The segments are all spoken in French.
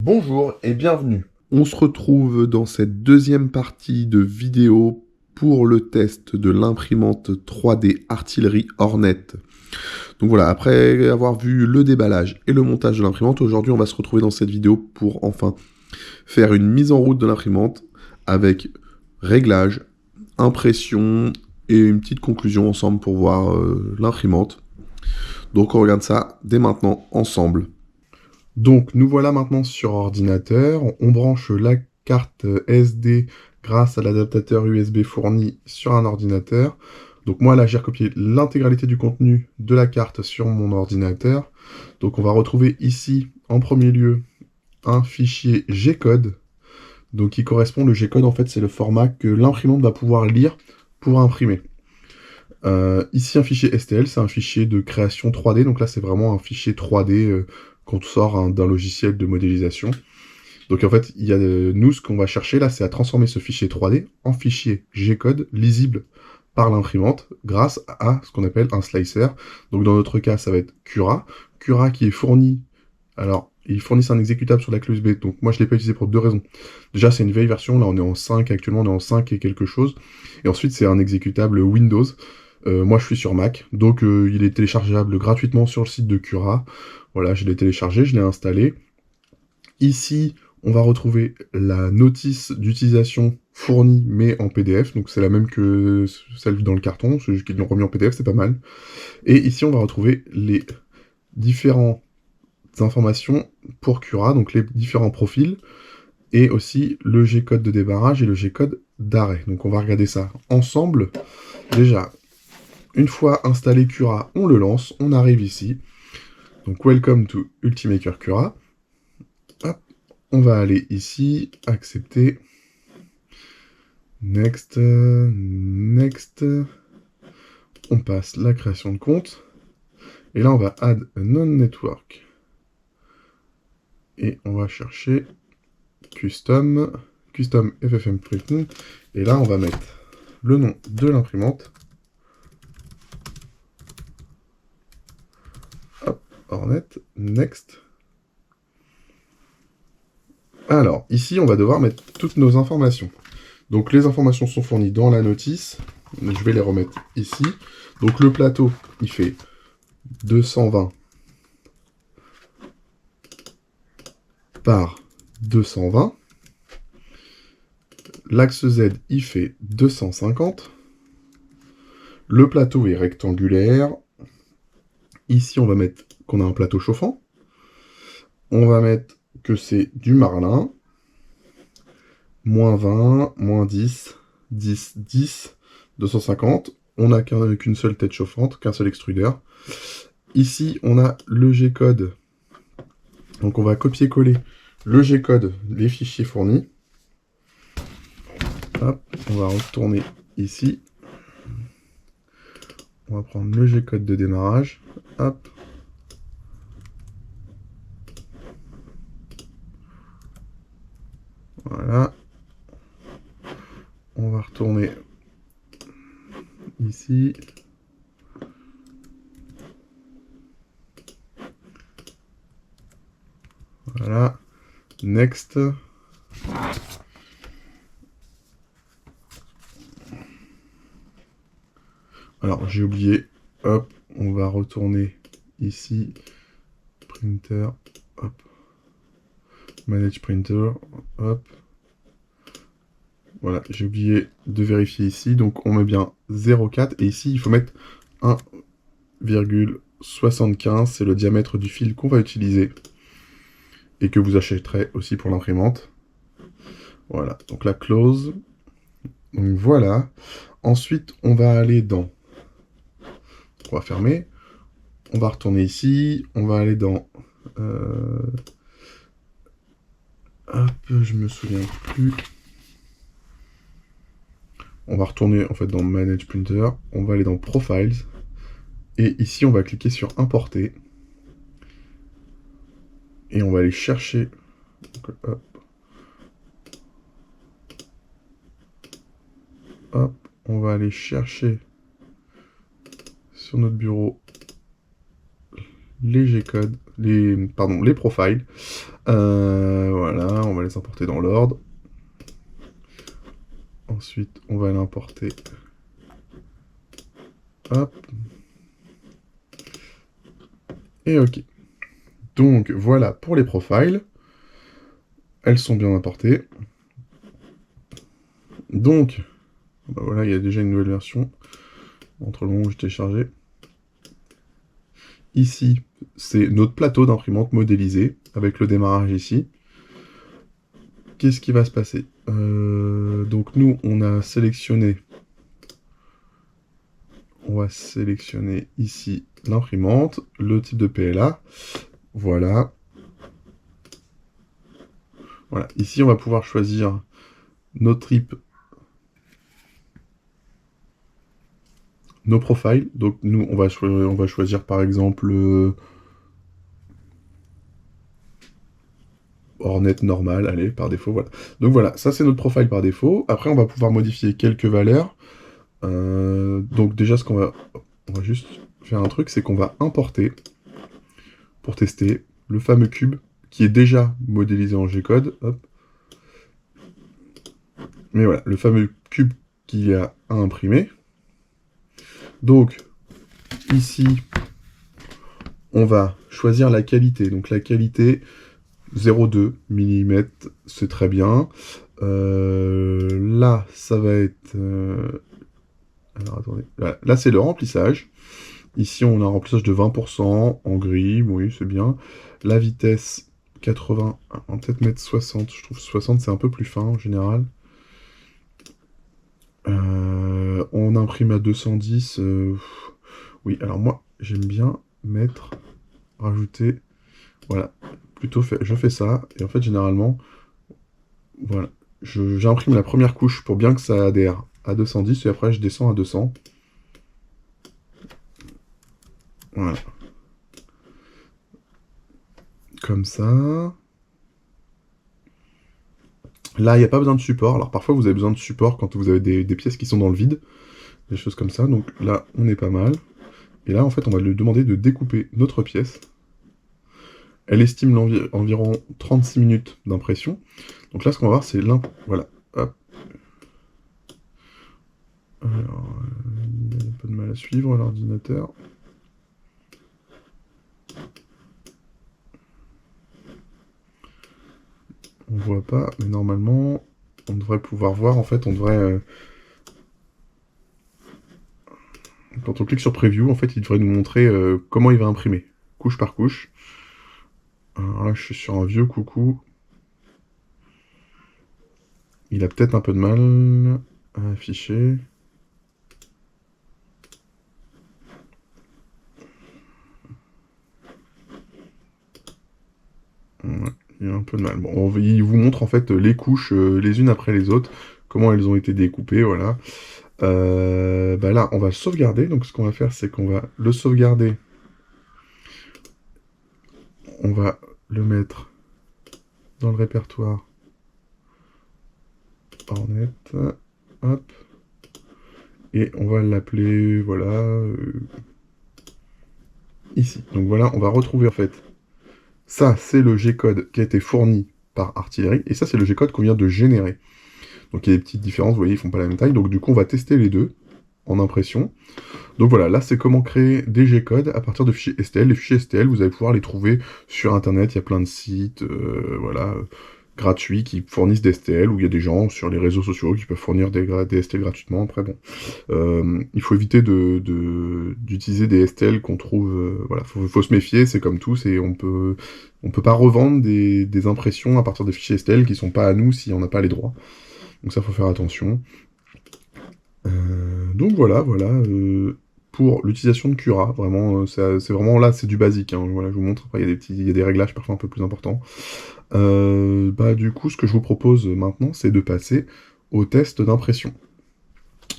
Bonjour et bienvenue. On se retrouve dans cette deuxième partie de vidéo pour le test de l'imprimante 3D Artillery Hornet. Donc voilà, après avoir vu le déballage et le montage de l'imprimante, aujourd'hui on va se retrouver dans cette vidéo pour enfin faire une mise en route de l'imprimante avec réglage, impression et une petite conclusion ensemble pour voir l'imprimante. Donc on regarde ça dès maintenant ensemble. Donc nous voilà maintenant sur ordinateur, on branche la carte SD grâce à l'adaptateur USB fourni sur un ordinateur. Donc moi là j'ai recopié l'intégralité du contenu de la carte sur mon ordinateur. Donc on va retrouver ici en premier lieu un fichier G-code. Donc qui correspond, le G-code en fait c'est le format que l'imprimante va pouvoir lire pour imprimer. Ici un fichier STL, c'est un fichier de création 3D, donc là c'est vraiment un fichier 3D qu'on sort d'un logiciel de modélisation. Donc en fait, il y a nous, ce qu'on va chercher là, c'est à transformer ce fichier 3D en fichier G-code lisible par l'imprimante grâce à ce qu'on appelle un slicer. Donc dans notre cas, ça va être Cura. Cura qui est fourni, alors ils fournissent un exécutable sur la clé USB, donc moi je ne l'ai pas utilisé pour deux raisons. Déjà c'est une vieille version, là on est en 5, actuellement on est en 5 et quelque chose. Et ensuite c'est un exécutable Windows. Moi je suis sur Mac, donc il est téléchargeable gratuitement sur le site de Cura. Voilà, je l'ai téléchargé, je l'ai installé. Ici, on va retrouver la notice d'utilisation fournie, mais en PDF, donc c'est la même que celle dans le carton, c'est juste qu'ils l'ont remis en PDF, c'est pas mal. Et ici, on va retrouver les différentes informations pour Cura, donc les différents profils, et aussi le G-code de débarrage et le G-code d'arrêt. Donc on va regarder ça ensemble. Déjà, une fois installé Cura, on le lance, on arrive ici. Donc Welcome to Ultimaker Cura. Hop, on va aller ici, accepter. Next, next. On passe la création de compte. Et là, on va add a non-network. Et on va chercher custom FFM printing. Et là, on va mettre le nom de l'imprimante. Hop, Hornet, next. Alors, ici, on va devoir mettre toutes nos informations. Donc, les informations sont fournies dans la notice. Je vais les remettre ici. Donc, le plateau, il fait 220 par 220. L'axe Z, il fait 250. Le plateau est rectangulaire. Ici, on va mettre qu'on a un plateau chauffant. On va mettre que c'est du Marlin. Moins 20, moins 10, 10, 10, 250. On n'a qu'une seule tête chauffante, qu'un seul extrudeur. Ici, on a le G-code. Donc, on va copier-coller le G-code, les fichiers fournis. Hop, on va retourner ici. On va prendre le G-code de démarrage. Hop. Voilà. On va retourner ici. Voilà. Next. Alors, j'ai oublié. Hop, on va retourner ici. Printer. Hop. Manage printer. Hop. Voilà, j'ai oublié de vérifier ici. Donc, on met bien 0,4. Et ici, il faut mettre 1,75. C'est le diamètre du fil qu'on va utiliser. Et que vous achèterez aussi pour l'imprimante. Voilà, donc la close. Donc voilà. Ensuite, on va aller dans... On va fermer. On va retourner ici. On va aller dans... Hop, je me souviens plus. On va retourner en fait dans Manage Printer. On va aller dans Profiles. Et ici, on va cliquer sur Importer. Et on va aller chercher... Donc, hop. Hop, on va aller chercher sur notre bureau les G-codes, les profiles. Voilà, on va les importer dans l'ordre. Ensuite, on va l'importer. Hop. Et OK. Donc, voilà pour les profiles. Elles sont bien importées. Donc, bah voilà, il y a déjà une nouvelle version. Entre le moment où je téléchargé. Ici, c'est notre plateau d'imprimante modélisé, avec le démarrage ici. Qu'est-ce qui va se passer? Donc nous, on a sélectionné... On va sélectionner ici l'imprimante, le type de PLA. Voilà. Voilà. Ici, on va pouvoir choisir nos types, nos profiles. Donc nous, on va choisir par exemple Hornet normal, allez, par défaut, voilà. Donc voilà, ça c'est notre profile par défaut. Après, on va pouvoir modifier quelques valeurs. Donc déjà, on va juste faire un truc, c'est qu'on va importer, pour tester, le fameux cube, qui est déjà modélisé en G-code. Hop. Mais voilà, le fameux cube qu'il y a à imprimer. Donc, ici, on va choisir la qualité. Donc la qualité, 0,2 mm, c'est très bien. Là, ça va être... alors attendez, voilà. Là c'est le remplissage. Ici on a un remplissage de 20% en gris, oui c'est bien. La vitesse 80, on va peut-être mettre 60, je trouve 60 c'est un peu plus fin en général. On imprime à 210, oui alors moi j'aime bien rajouter, voilà, plutôt je fais ça, et en fait généralement, voilà, j'imprime la première couche pour bien que ça adhère à 210, et après je descends à 200. Voilà. Comme ça. Là, il n'y a pas besoin de support. Alors parfois, vous avez besoin de support quand vous avez des pièces qui sont dans le vide. Des choses comme ça. Donc là, on est pas mal. Et là, en fait, on va lui demander de découper notre pièce. Elle estime environ 36 minutes d'impression. Donc là, ce qu'on va voir, c'est voilà. Hop. Alors, il y a un peu de mal à suivre l'ordinateur. On voit pas, mais normalement, on devrait pouvoir voir. En fait, on devrait... quand on clique sur Preview, en fait, il devrait nous montrer comment il va imprimer, couche par couche. Alors là, je suis sur un vieux coucou. Il a peut-être un peu de mal à afficher. Ouais, il a un peu de mal. Bon, il vous montre en fait les couches les unes après les autres, comment elles ont été découpées, voilà. Bah là, on va le sauvegarder. Donc ce qu'on va faire, c'est qu'on va le sauvegarder. On va le mettre dans le répertoire Hornet. Hop. Et on va l'appeler, voilà, ici. Donc voilà, on va retrouver en fait, ça c'est le G-code qui a été fourni par Artillery, et ça c'est le G-code qu'on vient de générer. Donc il y a des petites différences, vous voyez, ils font pas la même taille, donc du coup on va tester les deux en impression. Donc voilà, là c'est comment créer des G-codes à partir de fichiers STL. Les fichiers STL, vous allez pouvoir les trouver sur internet, il y a plein de sites, voilà, gratuits qui fournissent des STL, où il y a des gens sur les réseaux sociaux qui peuvent fournir des STL gratuitement. Après bon, il faut éviter d'utiliser des STL qu'on trouve, voilà, faut se méfier, c'est comme tout, on peut pas revendre des impressions à partir des fichiers STL qui sont pas à nous si on n'a pas les droits. Donc ça, faut faire attention. Donc voilà, pour l'utilisation de Cura, vraiment, c'est vraiment là, c'est du basique, hein, voilà, je vous montre, après il y a des réglages parfois un peu plus importants. Bah du coup, ce que je vous propose maintenant, c'est de passer au test d'impression.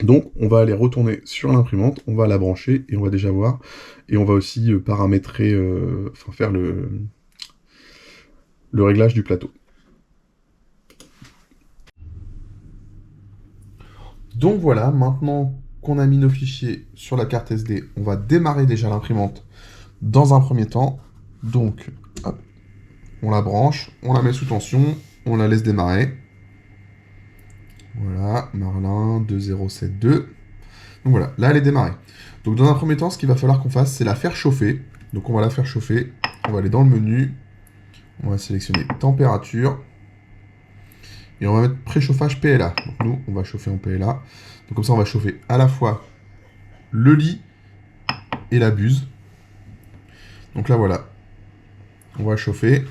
Donc, on va aller retourner sur l'imprimante, on va la brancher, et on va déjà voir, et on va aussi paramétrer, enfin faire le réglage du plateau. Donc voilà, maintenant qu'on a mis nos fichiers sur la carte SD, on va démarrer déjà l'imprimante dans un premier temps. Donc, hop, on la branche, on la met sous tension, on la laisse démarrer. Voilà, Marlin 2072. Donc voilà, là elle est démarrée. Donc dans un premier temps, ce qu'il va falloir qu'on fasse, c'est la faire chauffer. Donc on va la faire chauffer, on va aller dans le menu, on va sélectionner température, et on va mettre préchauffage PLA. Donc nous, on va chauffer en PLA. Donc comme ça, on va chauffer à la fois le lit et la buse. Donc là voilà, on va chauffer.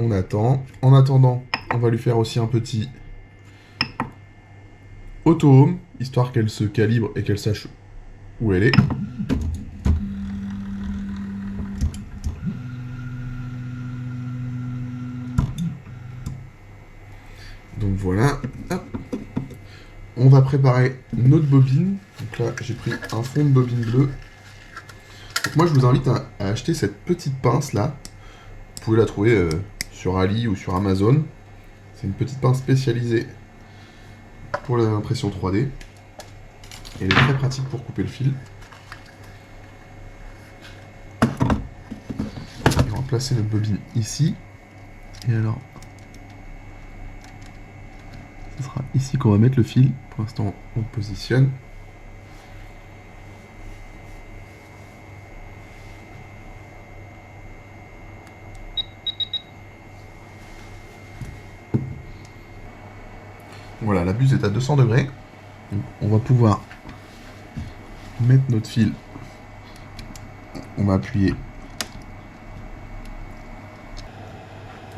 On attend. En attendant, on va lui faire aussi un petit auto-home, histoire qu'elle se calibre et qu'elle sache où elle est. Donc voilà. Hop. On va préparer notre bobine. Donc là, j'ai pris un fond de bobine bleue. Donc moi, je vous invite à acheter cette petite pince là. Vous pouvez la trouver sur Ali ou sur Amazon. C'est une petite pince spécialisée pour l'impression 3D. Elle est très pratique pour couper le fil. Et on va placer notre bobine ici. Et alors, ce sera ici qu'on va mettre le fil. Pour l'instant, on le positionne. Voilà, la buse est à 200 degrés. Donc, on va pouvoir mettre notre fil. On va appuyer.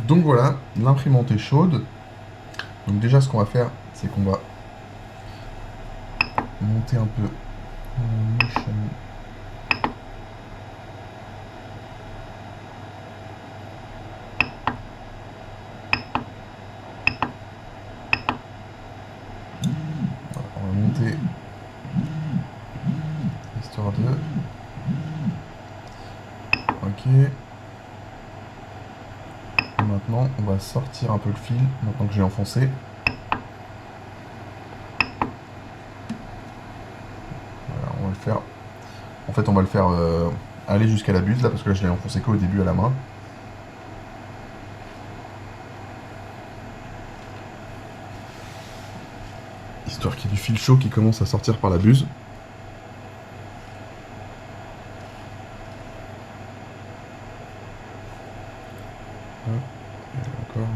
Donc voilà, l'imprimante est chaude. Donc déjà, ce qu'on va faire, c'est qu'on va monter un peu le chameau. On va monter histoire de... Ok. Et maintenant, on va sortir un peu le fil, maintenant que j'ai enfoncé. Voilà, on va le faire... En fait, on va le faire aller jusqu'à la buse, là, parce que là, je l'ai enfoncé qu'au début à la main. Histoire qu'il y ait du fil chaud qui commence à sortir par la buse. Encore.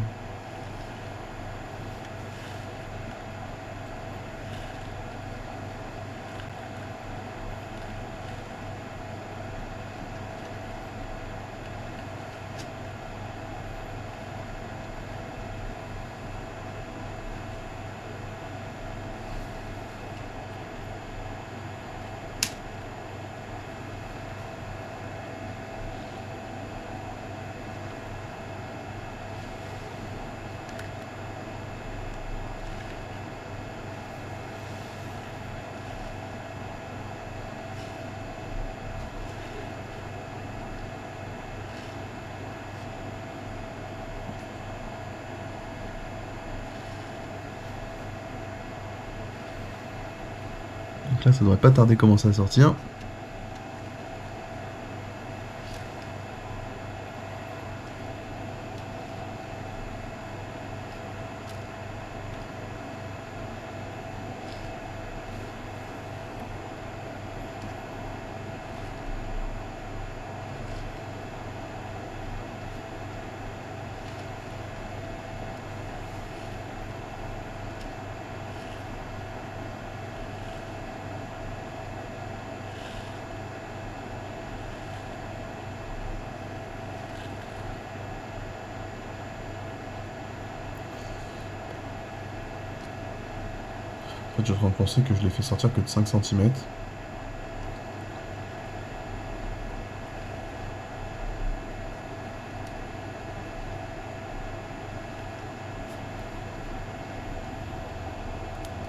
Donc là, ça devrait pas tarder commencer à sortir. En fait, je suis en train de penser que je l'ai fait sortir que de 5 cm.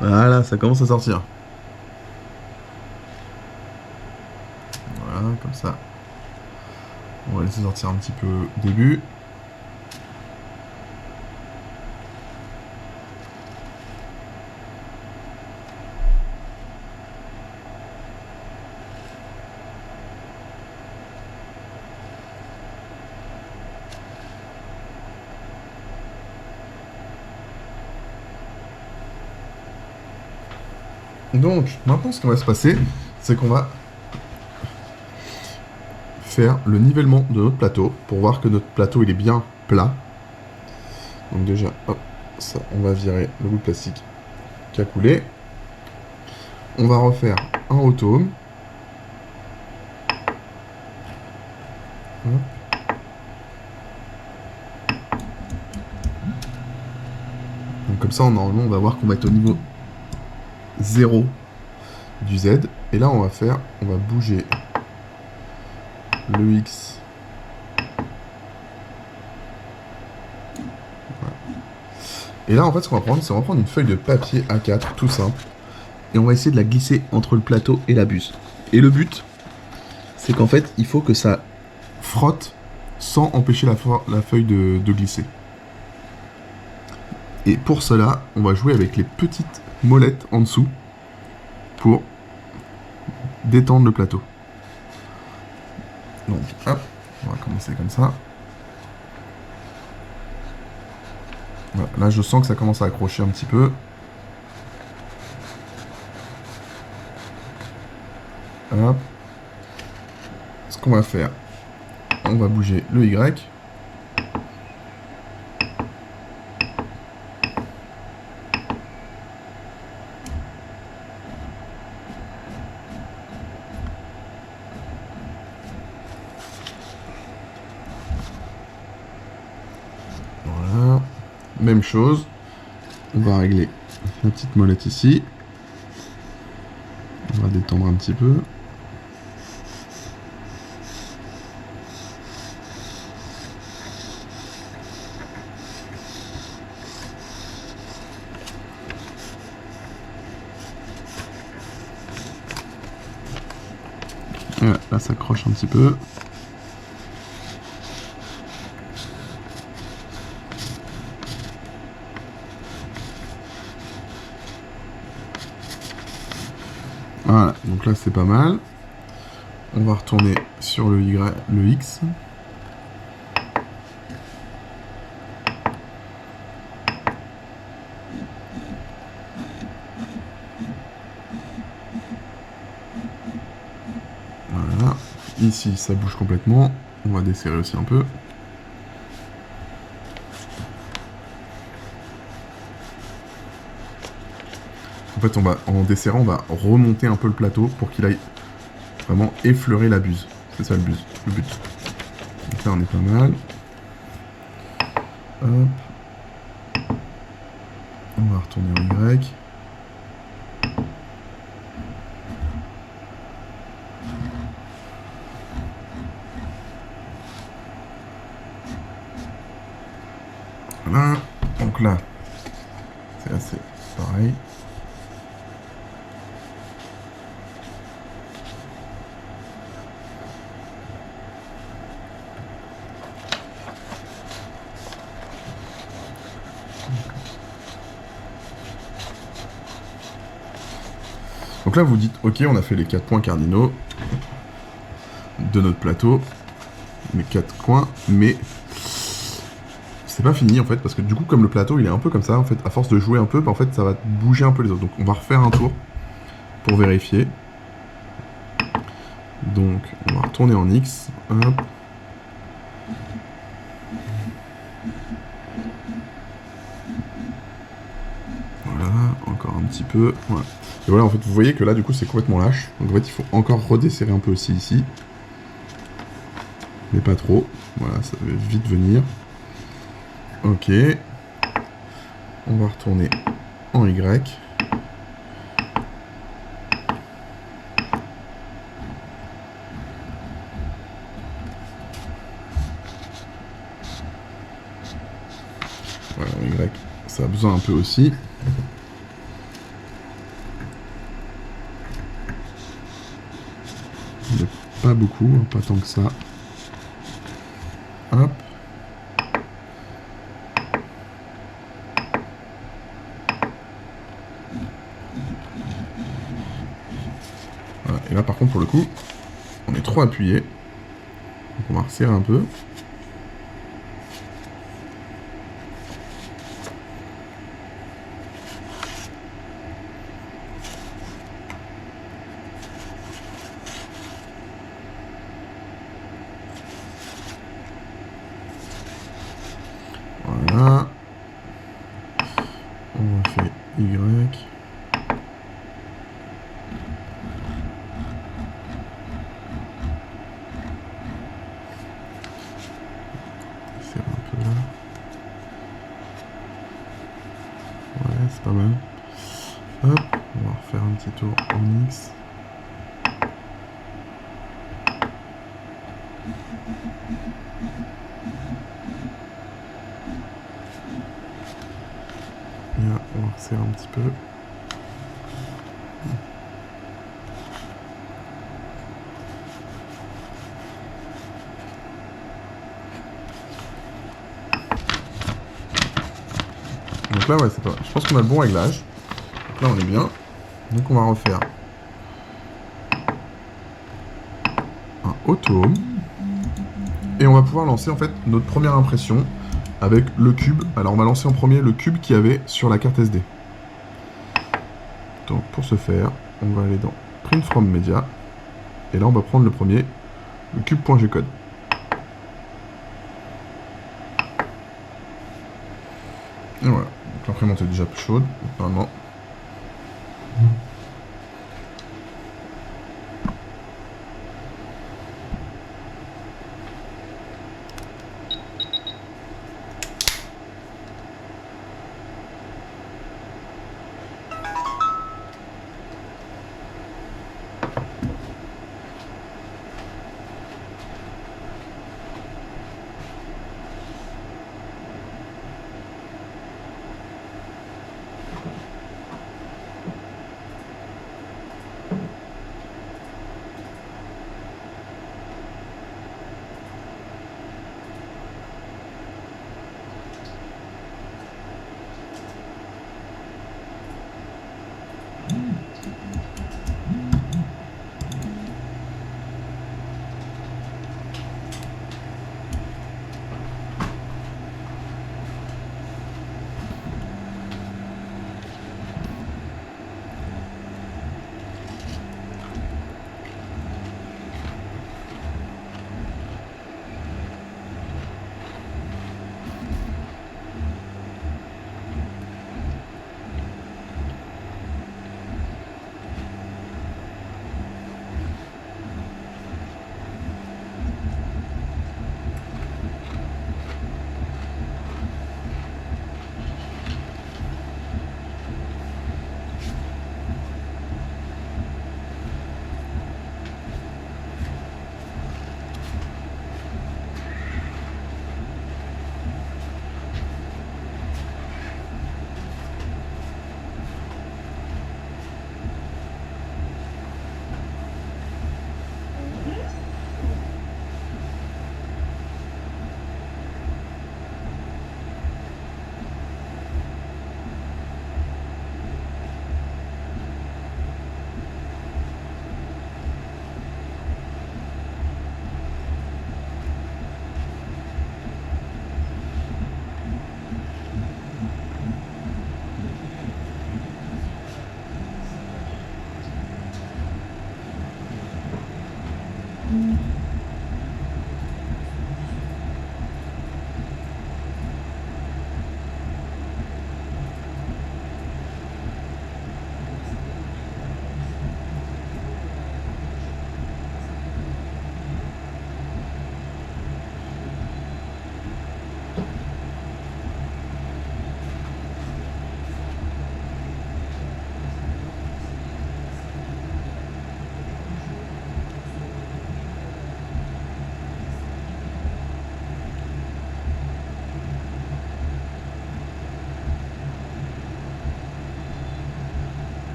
Voilà, ça commence à sortir. Voilà, comme ça. On va laisser sortir un petit peu au début. Donc, maintenant, ce qui va se passer, c'est qu'on va faire le nivellement de notre plateau pour voir que notre plateau il est bien plat. Donc déjà, hop, ça, on va virer le bout de plastique qui a coulé. On va refaire un automne. Donc comme ça, normalement, on va voir qu'on va être au niveau 0 du Z. Et là, on va bouger le X. Voilà. Et là, en fait, ce qu'on va prendre, c'est on va prendre une feuille de papier A4, tout simple. Et on va essayer de la glisser entre le plateau et la buse. Et le but, c'est qu'en fait, il faut que ça frotte sans empêcher la feuille de glisser. Et pour cela, on va jouer avec les petites molettes en dessous pour détendre le plateau. Donc, hop, on va commencer comme ça. Voilà, là, je sens que ça commence à accrocher un petit peu. Hop. Ce qu'on va faire, on va bouger le Y. Voilà. Même chose. On va régler la petite molette ici. On va détendre un petit peu. Voilà, là ça accroche un petit peu. Voilà, donc là c'est pas mal. On va retourner sur le Y, le X. Voilà. Ici ça bouge complètement. On va desserrer aussi un peu. En fait, en desserrant, on va remonter un peu le plateau pour qu'il aille vraiment effleurer la buse. C'est ça le but. Donc là, on est pas mal. Hop. On va retourner en Y. Voilà. Donc là, c'est assez pareil. Donc là, vous dites, ok, on a fait les 4 points cardinaux de notre plateau, les 4 coins, mais c'est pas fini en fait, parce que du coup, comme le plateau, il est un peu comme ça, en fait, à force de jouer un peu, bah, en fait, ça va bouger un peu les autres. Donc on va refaire un tour pour vérifier. Donc, on va retourner en X. Hop. Voilà, encore un petit peu. Voilà. Et voilà, en fait, vous voyez que là, du coup, c'est complètement lâche. Donc, en fait, il faut encore redesserrer un peu aussi ici. Mais pas trop. Voilà, ça va vite venir. Ok. On va retourner en Y. Voilà, en Y, ça a besoin un peu aussi. Mais pas beaucoup, hein, pas tant que ça. Hop. Voilà. Et là, par contre, pour le coup, on est trop appuyé. Donc, on va resserrer un peu. Voilà. On refait Y. C'est un peu là. Ouais, c'est pas mal. Hop, on va refaire un petit tour en X. Et là, on va resserrer un petit peu. Donc là, ouais, c'est pas mal. Je pense qu'on a le bon réglage. Donc là, on est bien. Donc on va refaire un auto. Et on va pouvoir lancer en fait notre première impression avec le cube. Alors on va lancer en premier le cube qu'il y avait sur la carte SD. Donc pour ce faire, on va aller dans Print from Media. Et là on va prendre le premier, le cube.gcode. Et voilà, donc l'imprimante est déjà plus chaude, donc normalement.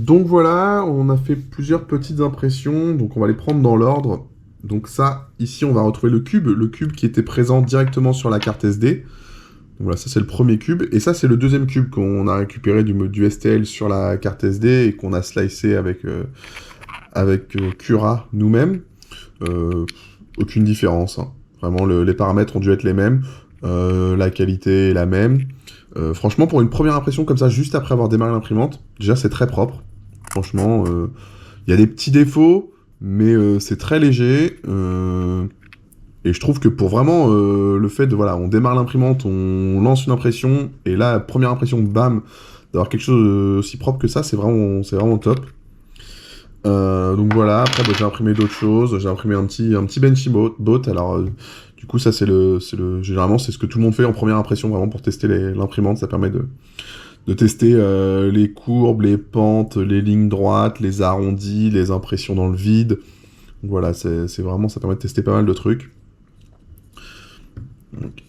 Donc voilà, on a fait plusieurs petites impressions, donc on va les prendre dans l'ordre. Donc ça, ici on va retrouver le cube qui était présent directement sur la carte SD. Donc voilà, ça c'est le premier cube, et ça c'est le deuxième cube qu'on a récupéré du STL sur la carte SD et qu'on a slicé avec Cura nous-mêmes. Aucune différence, hein. Vraiment les paramètres ont dû être les mêmes, la qualité est la même. Franchement, pour une première impression comme ça, juste après avoir démarré l'imprimante, déjà c'est très propre. Franchement, il y a des petits défauts, mais c'est très léger. Et je trouve que pour vraiment le fait de, voilà, on démarre l'imprimante, on lance une impression, et là, première impression, bam, d'avoir quelque chose aussi propre que ça, c'est vraiment top. Donc voilà, après bah, j'ai imprimé d'autres choses, j'ai imprimé un petit Benchy Boat, alors du coup ça généralement c'est ce que tout le monde fait en première impression, vraiment pour tester l'imprimante, ça permet de tester les courbes, les pentes, les lignes droites, les arrondis, les impressions dans le vide. Donc voilà, c'est vraiment, ça permet de tester pas mal de trucs. Donc,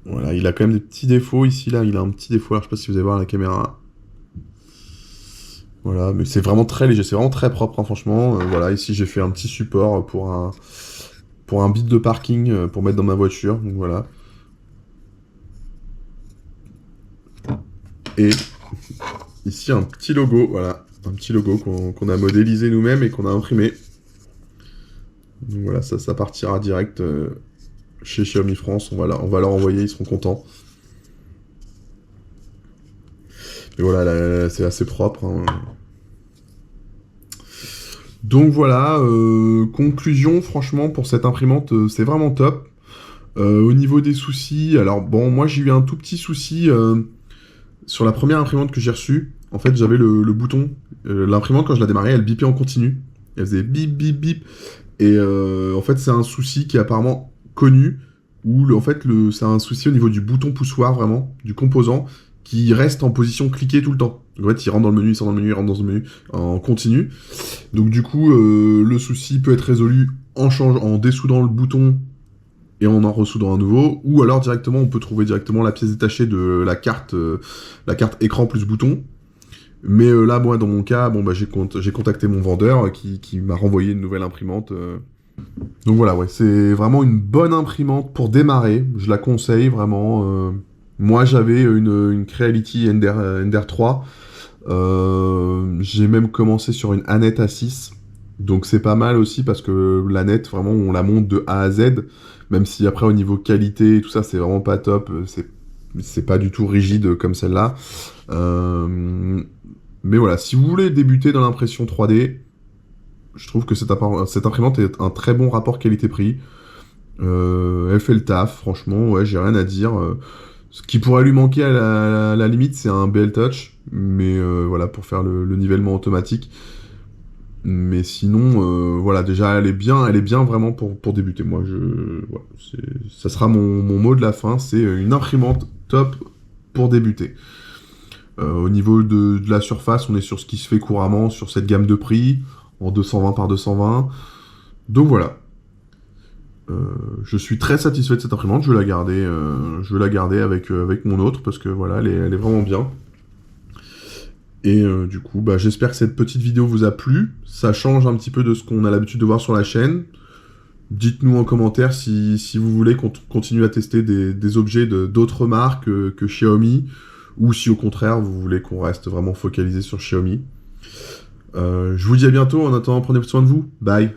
voilà, il a quand même des petits défauts ici, là, il a un petit défaut, alors je sais pas si vous allez voir la caméra. Voilà, mais c'est vraiment très léger, c'est vraiment très propre, hein, franchement. Voilà, ici j'ai fait un petit support pour un bit de parking pour mettre dans ma voiture, donc voilà. Et ici un petit logo, voilà, un petit logo qu'on a modélisé nous-mêmes et qu'on a imprimé. Donc voilà, ça partira direct chez Xiaomi France, on va leur envoyer, ils seront contents. Et voilà, là, c'est assez propre, hein. Donc voilà, conclusion, franchement, pour cette imprimante, c'est vraiment top. Au niveau des soucis, alors bon, moi j'ai eu un tout petit souci sur la première imprimante que j'ai reçue. En fait, j'avais le bouton, l'imprimante quand je la démarrais, elle bipait en continu. Elle faisait bip bip bip. Et en fait, c'est un souci qui est apparemment connu, où c'est un souci au niveau du bouton poussoir, vraiment, du composant, qui reste en position cliquée tout le temps. Donc, en fait, il rentre dans le menu, il sort dans le menu, il rentre dans le menu en continu. Donc du coup, le souci peut être résolu en dessoudant le bouton et en ressoudant un nouveau, ou alors directement, on peut trouver directement la pièce détachée de la carte écran plus bouton. Mais là, moi, dans mon cas, bon, bah, j'ai contacté mon vendeur qui m'a renvoyé une nouvelle imprimante. Donc voilà, ouais, c'est vraiment une bonne imprimante pour démarrer. Je la conseille vraiment. Moi, j'avais une Creality Ender 3. J'ai même commencé sur une Anet A6. Donc c'est pas mal aussi parce que l'Anet, vraiment, on la monte de A à Z. Même si après, au niveau qualité et tout ça, c'est vraiment pas top. C'est pas du tout rigide comme celle-là. Mais voilà, si vous voulez débuter dans l'impression 3D, je trouve que cette imprimante est un très bon rapport qualité-prix. Elle fait le taf, franchement, ouais, j'ai rien à dire. Ce qui pourrait lui manquer à la limite, c'est un BL Touch, mais voilà, pour faire le nivellement automatique. Mais sinon, voilà, déjà, elle est bien vraiment pour débuter. Moi, voilà, ça sera mon mot de la fin, c'est une imprimante top pour débuter. Au niveau de la surface, on est sur ce qui se fait couramment sur cette gamme de prix, en 220 par 220. Donc voilà. Je suis très satisfait de cette imprimante, je vais la garder avec mon autre, parce que voilà, elle est vraiment bien. Et du coup, bah, j'espère que cette petite vidéo vous a plu. Ça change un petit peu de ce qu'on a l'habitude de voir sur la chaîne. Dites-nous en commentaire si vous voulez qu'on continue à tester des objets d'autres marques que Xiaomi, ou si au contraire vous voulez qu'on reste vraiment focalisé sur Xiaomi. Je vous dis à bientôt, en attendant prenez soin de vous, bye.